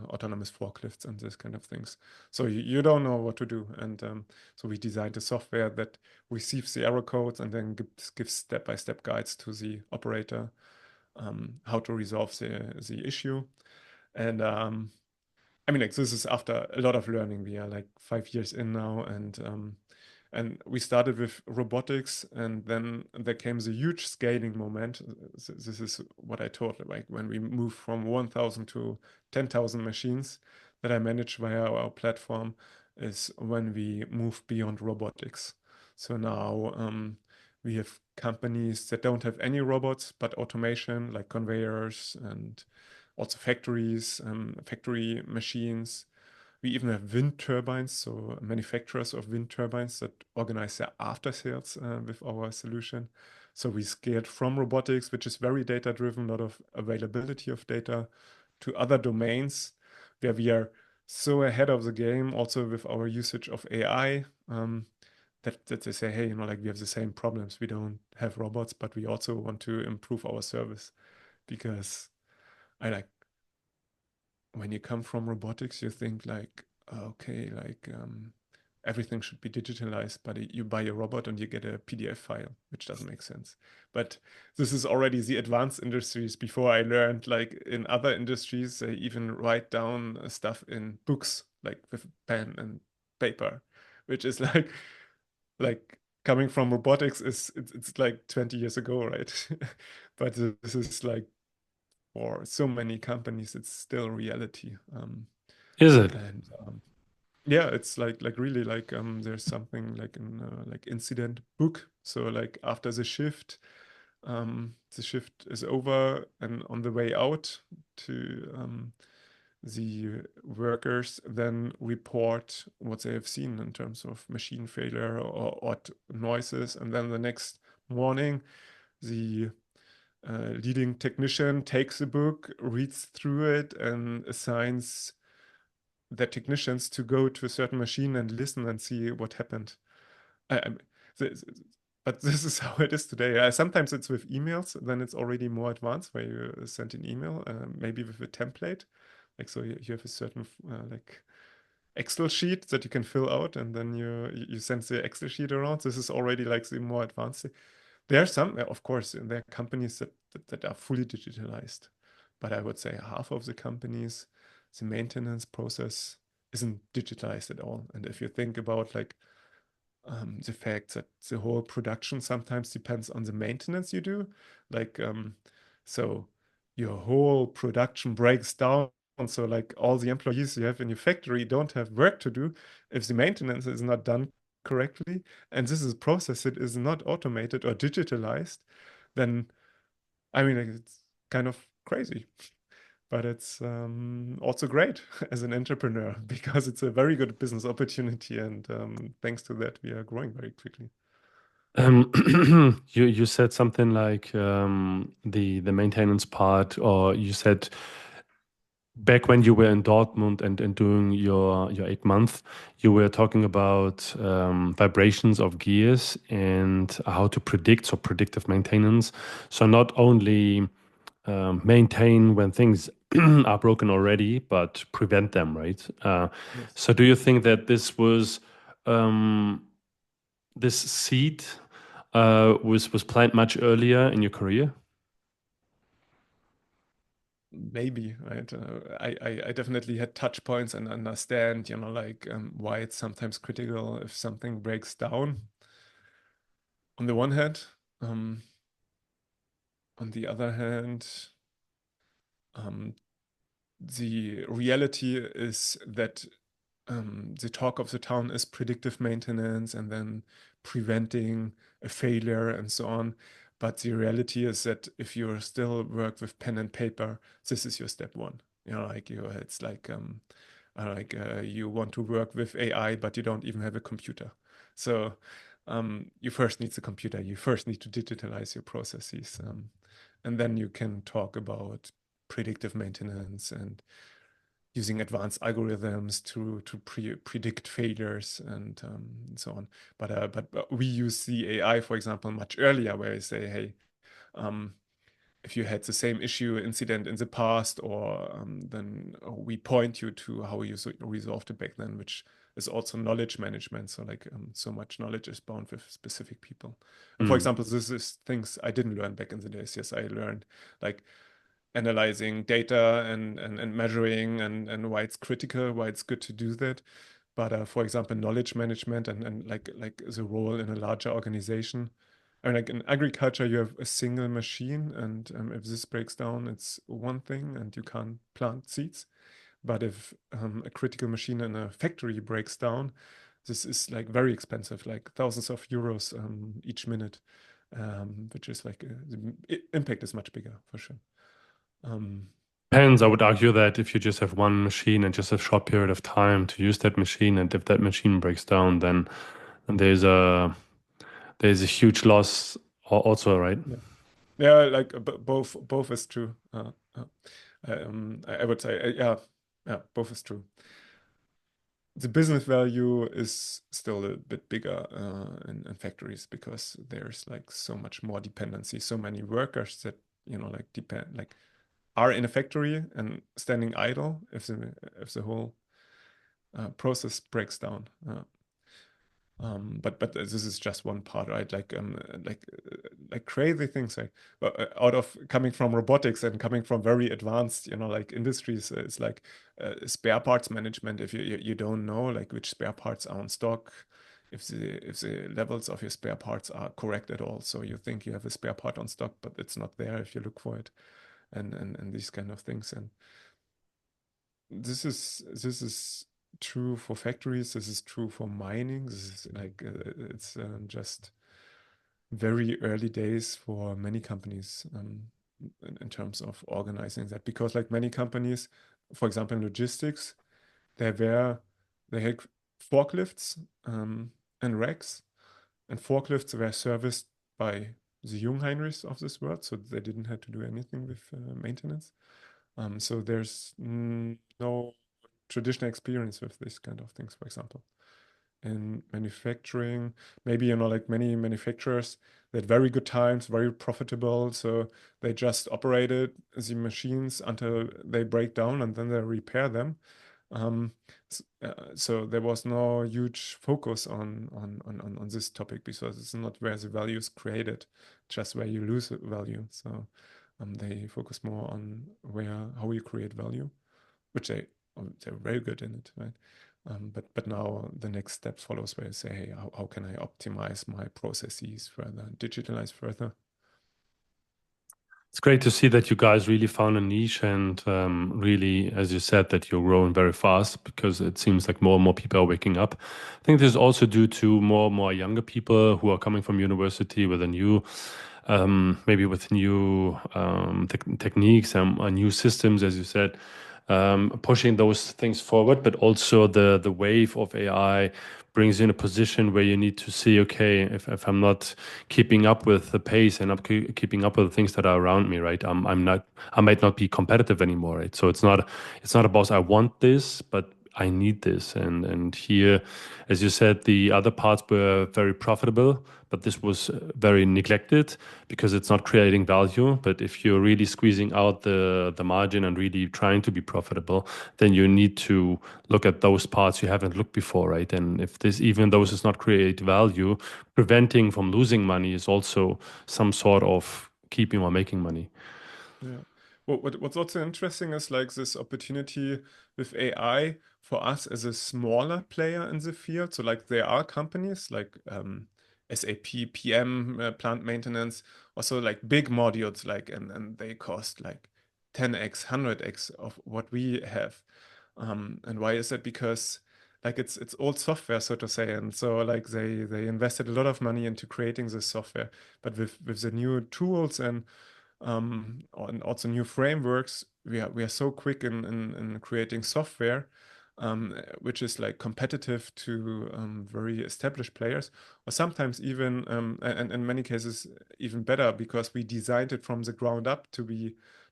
autonomous forklifts and this kind of things. So you don't know what to do, and so we designed a software that receives the error codes and then gives step-by-step guides to the operator how to resolve the issue. And I mean, like this is after a lot of learning. We are like 5 years in now, and we started with robotics, and then there came the huge scaling moment. This is what I taught, like when we moved from 1,000 to 10,000 machines that I manage via our platform, is when we move beyond robotics. So now we have companies that don't have any robots, but automation like conveyors and also factories, factory machines. We even have wind turbines, so manufacturers of wind turbines that organize their after sales with our solution. So we scaled from robotics, which is very data driven, a lot of availability of data, to other domains where we are so ahead of the game, also with our usage of AI, that they say, hey, like we have the same problems. We don't have robots, but we also want to improve our service because I like when you come from robotics, you think like, okay, like everything should be digitalized, but you buy a robot and you get a PDF file, which doesn't make sense. But this is already the advanced industries. Before I learned, like in other industries, they even write down stuff in books, like with pen and paper, which is like coming from robotics is it's like 20 years ago, right? But this is like for so many companies, it's still reality. Is it? And yeah, it's like really like there's something like in like incident book. So like after the shift is over and on the way out to the workers then report what they have seen in terms of machine failure or odd noises, and then the next morning the leading technician takes a book, reads through it, and assigns the technicians to go to a certain machine and listen and see what happened. I, th- th- but this is how it is today. Sometimes it's with emails, then it's already more advanced where you send an email, maybe with a template. Like so, you have a certain like Excel sheet that you can fill out, and then you send the Excel sheet around. This is already like the more advanced. There are some, of course, there are companies that are fully digitalized, but I would say half of the companies, the maintenance process isn't digitalized at all. And if you think about like the fact that the whole production sometimes depends on the maintenance you do, like so your whole production breaks down. So like all the employees you have in your factory don't have work to do if the maintenance is not done correctly, and this is a process that is not automated or digitalized, then I mean like, it's kind of crazy. But it's also great as an entrepreneur because it's a very good business opportunity, and thanks to that, we are growing very quickly. You said something like the maintenance part, or you said back when you were in Dortmund and doing your 8 month, you were talking about vibrations of gears and how to predict, so predictive maintenance. So not only maintain when things are broken already, but prevent them, right? Yes. So do you think that this was this seed was planted much earlier in your career? Maybe, right? I definitely had touch points and understand, like why it's sometimes critical if something breaks down. On the one hand, um, on the other hand, um, the reality is that the talk of the town is predictive maintenance and then preventing a failure and so on. But the reality is that if you still work with pen and paper, this is your step one. Like it's like you want to work with AI, but you don't even have a computer. So you first need the computer. You first need to digitalize your processes, and then you can talk about predictive maintenance and using advanced algorithms to predict failures and so on. But we use the AI, for example, much earlier, where I say, hey, if you had the same issue incident in the past, or then we point you to how you resolved it back then, which is also knowledge management. So like so much knowledge is bound with specific people. And for Mm. example, this is things I didn't learn back in the days. Yes, I learned like analyzing data and measuring and why it's critical, why it's good to do that. But for example, knowledge management and like the role in a larger organization. I mean, like in agriculture, you have a single machine, and if this breaks down, it's one thing, and you can't plant seeds. But if a critical machine in a factory breaks down, this is like very expensive, like thousands of euros each minute, which is like the impact is much bigger for sure. Um, Depends. I would argue that if you just have one machine and just a short period of time to use that machine, and if that machine breaks down, then there's a huge loss also, right? yeah, yeah, like both is true. I would say, yeah, yeah, both is true. The business value is still a bit bigger in factories because there's like so much more dependency, so many workers that like depend like are in a factory and standing idle if the whole process breaks down. But this is just one part, right? Like crazy things like out of coming from robotics and coming from very advanced, like industries, it's like spare parts management. If you don't know like which spare parts are on stock, if the levels of your spare parts are correct at all, so you think you have a spare part on stock, but it's not there if you look for it, and these kind of things. And this is true for factories. This is true for mining. This is like it's just very early days for many companies in terms of organizing that, because like many companies, for example, in logistics, they were they had forklifts and racks, and forklifts were serviced by the Jungheinrichs of this world, so they didn't have to do anything with maintenance. So there's no traditional experience with this kind of things, for example. In manufacturing, maybe, like many manufacturers, they had very good times, very profitable. So they just operated the machines until they break down and then they repair them. Um, so there was no huge focus on this topic because it's not where the value is created, just where you lose value. So they focus more on how you create value, which they're very good in it, right? But now the next step follows where you say, hey, how can I optimize my processes further, digitalize further? It's great to see that you guys really found a niche and really, as you said, that you're growing very fast because it seems like more and more people are waking up. I think this is also due to more and more younger people who are coming from university with a new, maybe with new techniques and new systems, as you said, pushing those things forward. But also the wave of AI brings you in a position where you need to see, okay, if I'm not keeping up with the pace and keeping up with the things that are around me, right? I might not be competitive anymore, right? So it's not about I want this, but I need this. And here, as you said, the other parts were very profitable, but this was very neglected because it's not creating value. But if you're really squeezing out the margin and really trying to be profitable, then you need to look at those parts you haven't looked before, right? And if this, even those does not create value, preventing from losing money is also some sort of keeping or making money. Yeah. What's also interesting is like this opportunity with AI for us as a smaller player in the field. So like there are companies like SAP, PM, plant maintenance, also like big modules, like and they cost like 10x, 100x of what we have. And why is that? Because like it's old software, so to say, and so like they invested a lot of money into creating this software, but with the new tools and also new frameworks, we are so quick in creating software, which is like competitive to very established players, or sometimes even, and in many cases, even better because we designed it from the ground up to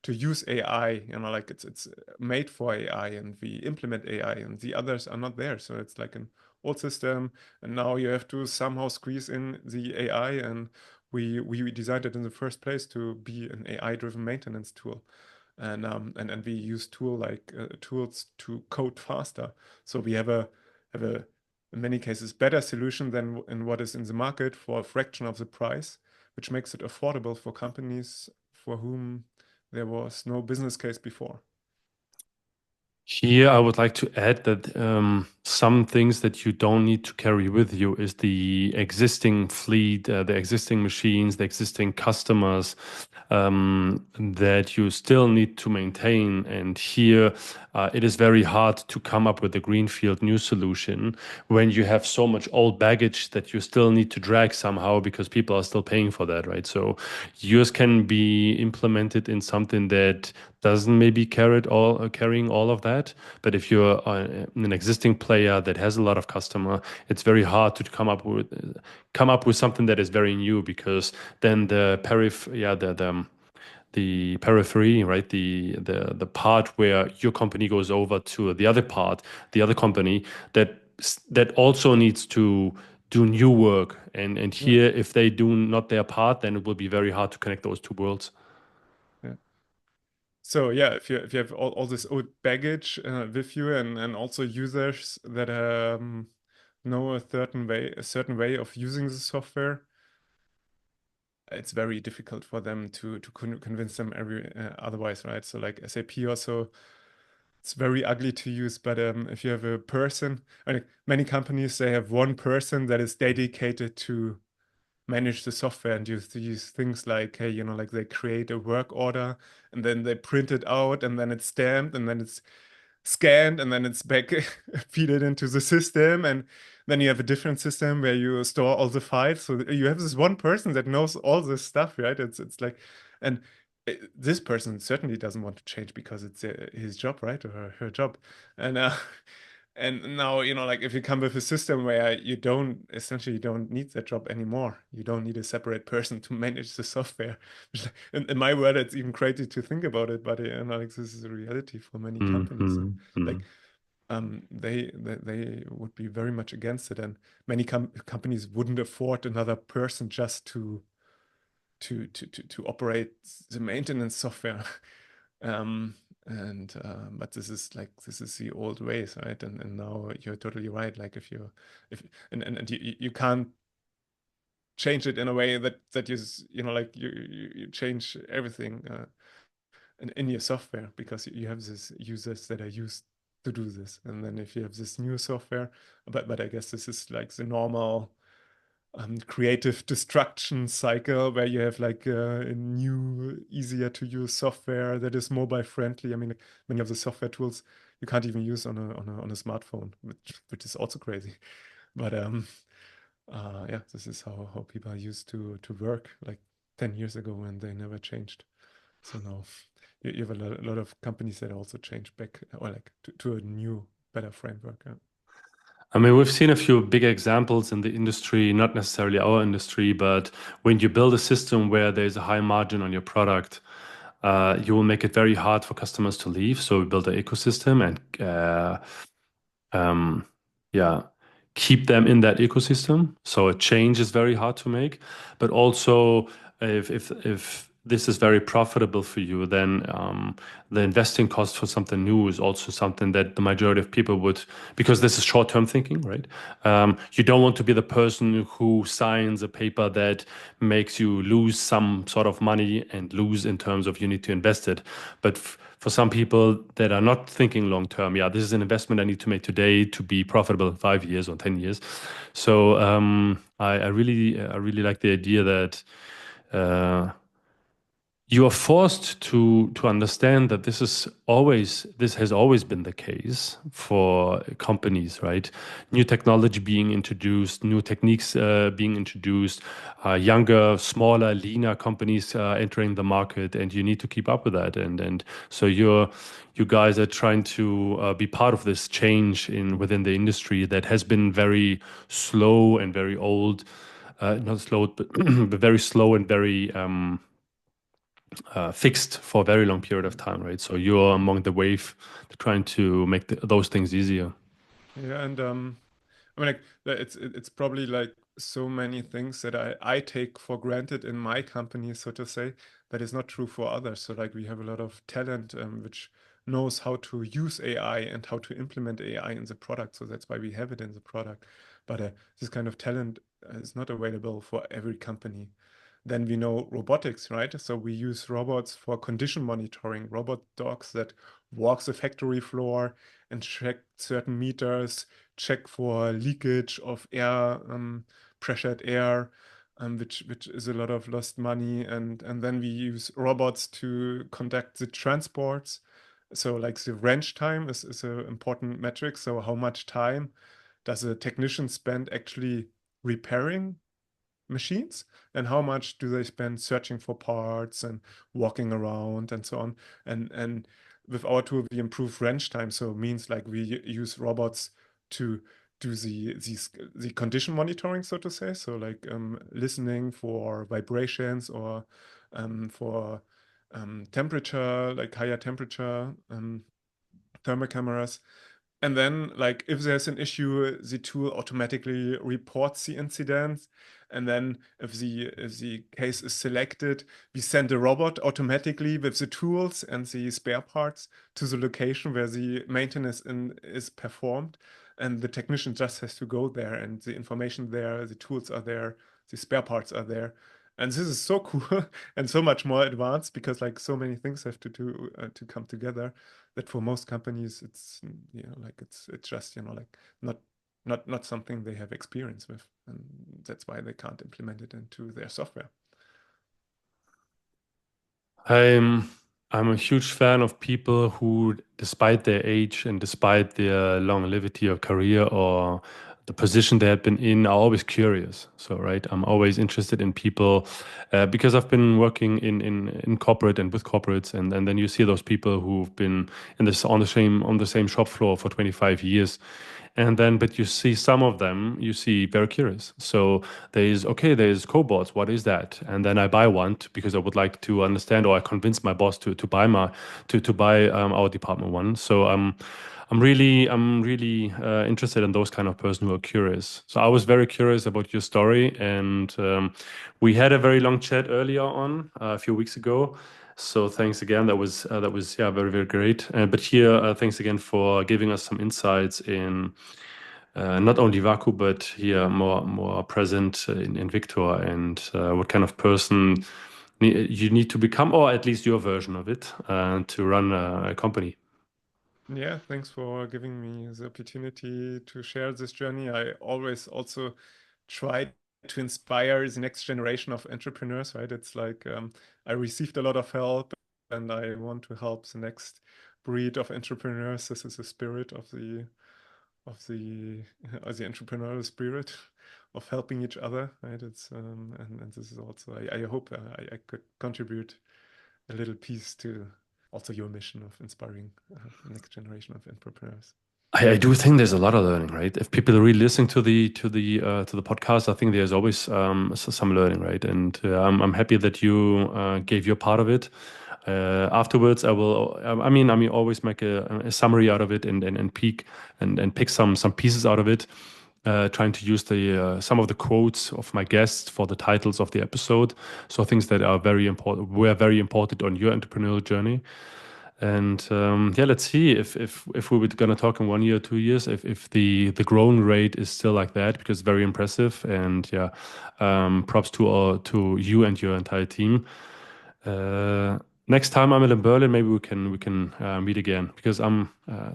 use AI. Like it's made for AI, and we implement AI, and the others are not there. So it's like an old system, and now you have to somehow squeeze in the AI, and we designed it in the first place to be an AI-driven maintenance tool, and we use tools to code faster. So we have a in many cases better solution than in what is in the market for a fraction of the price, which makes it affordable for companies for whom there was no business case before. Here, I would like to add that some things that you don't need to carry with you is the existing fleet, the existing machines, the existing customers that you still need to maintain. And here, it is very hard to come up with a greenfield new solution when you have so much old baggage that you still need to drag somehow because people are still paying for that, right? So yours can be implemented in something that doesn't maybe carrying all of that. But if you're an existing player that has a lot of customer, it's very hard to come up with something that is very new because then the periphery, right? The part where your company goes over to the other part, the other company that also needs to do new work. And Yeah, here, if they do not their part, then it will be very hard to connect those two worlds. yeah. So yeah, if you have all this old baggage with you, and also users that know a certain way of using the software, it's very difficult for them to convince them otherwise, right? So like SAP also, it's very ugly to use, but if you have a person, I mean, many companies, they have one person that is dedicated to manage the software and use things like, hey, like they create a work order and then they print it out and then it's stamped and then it's scanned and then it's back feed it into the system, and then you have a different system where you store all the files. So you have this one person that knows all this stuff, right? It's like, and this person certainly doesn't want to change because it's his job, right, or her job, and and now, like if you come with a system where you don't need that job anymore, you don't need a separate person to manage the software. In my world, it's even crazy to think about it, but like this is a reality for many companies, and like Mhm. they would be very much against it, and many companies wouldn't afford another person just to operate the maintenance software. Um, and but this is the old ways, right? And now you're totally right. Like if and you can't change it in a way that like you change everything in your software, because you have these users that are used to do this. And then if you have this new software, but I guess this is like the normal creative destruction cycle where you have like a new, easier to use software that is mobile friendly. I mean, like, many of the software tools you can't even use on a smartphone, which is also crazy. But yeah, this is how people are used to work like 10 years ago, and they never changed. So now you have a lot of companies that also change back, or like to a new, better framework. Yeah. I mean, we've seen a few big examples in the industry, not necessarily our industry, but when you build a system where there's a high margin on your product, you will make it very hard for customers to leave. So we build an ecosystem and um, yeah, keep them in that ecosystem. So a change is very hard to make, but also if this is very profitable for you, then the investing cost for something new is also something that the majority of people would, because this is short-term thinking, right? You don't want to be the person who signs a paper that makes you lose some sort of money and lose in terms of you need to invest it. But for some people that are not thinking long term, yeah, this is an investment I need to make today to be profitable in 5 years or 10 years. So I really like the idea that uh, you are forced to understand that this has always been the case for companies, right? New technology being introduced, new techniques being introduced, younger, smaller, leaner companies entering the market, and you need to keep up with that. And so you guys are trying to be part of this change in within the industry that has been very slow and very old, not slow, but, but very slow and very fixed for a very long period of time, right? So you're among the wave trying to make those things easier. Yeah, and I mean, like it's probably like so many things that I take for granted in my company, so to say, that is not true for others. So like we have a lot of talent which knows how to use AI and how to implement AI in the product. So that's why we have it in the product. But this kind of talent is not available for every company. Then we know robotics, right? So we use robots for condition monitoring, robot dogs that walk the factory floor and check certain meters, check for leakage of air, pressured air, which is a lot of lost money. And then we use robots to conduct the transports. So like the wrench time is an important metric. So how much time does a technician spend actually repairing machines, and how much do they spend searching for parts and walking around and so on. And with our tool we improve wrench time, so it means like we use robots to do the condition monitoring, so to say, so like listening for vibrations or for temperature, like higher temperature, thermal cameras. And then, like, if there's an issue, the tool automatically reports the incident. And then, if the case is selected, we send a robot automatically with the tools and the spare parts to the location where the maintenance is performed. And the technician just has to go there, and the information there, the tools are there, the spare parts are there. And this is so cool and so much more advanced, because like so many things have to do to come together, that for most companies it's, like it's just, like not not something they have experience with, and that's why they can't implement it into their software. I'm I'm a huge fan of people who, despite their age and despite their longevity of career or the position they have been in, are always curious. So, right, I'm always interested in people because I've been working in corporate and with corporates, and then you see those people who've been in this on the same shop floor for 25 years. And then, but you see some of them, you see very curious. So there's cobots. What is that? And then I buy one because I would like to understand, or I convince my boss to buy to buy our department one. So I'm really interested in those kind of person who are curious. So I was very curious about your story, and we had a very long chat earlier on a few weeks ago. So thanks again. That was yeah, very very great. But here, thanks again for giving us some insights in not only WAKU, but here more present in Victor, and what kind of person you need to become, or at least your version of it, to run a company. Yeah, thanks for giving me the opportunity to share this journey. I always also try to inspire the next generation of entrepreneurs, right? It's like I received a lot of help, and I want to help the next breed of entrepreneurs. This is the spirit of the of the entrepreneurial spirit of helping each other, right? It's and this is also, I hope I could contribute a little piece to also your mission of inspiring the next generation of entrepreneurs. I do think there's a lot of learning, right? If people are really listening to the podcast, I think there's always some learning, right? And I'm happy that you gave your part of it. Afterwards, I will. I mean, always make a summary out of it and pick some pieces out of it. Trying to use the some of the quotes of my guests for the titles of the episode. So things that are very important were very important on your entrepreneurial journey. And yeah, let's see if we were gonna talk in 1 year, 2 years, if the growth rate is still like that, because it's very impressive. And yeah, props to you and your entire team. Next time I'm in Berlin, maybe we can meet again, because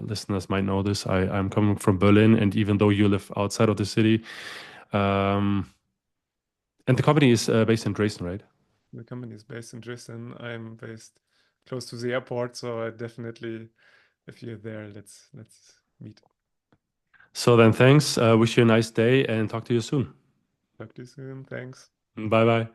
listeners might know this. I'm coming from Berlin, and even though you live outside of the city, um, and the company is based in Dresden, right? The company is based in Dresden. I'm based close to the airport, so I definitely, if you're there, let's meet. So then, thanks. Wish you a nice day, and talk to you soon. Talk to you soon. Thanks. Bye bye.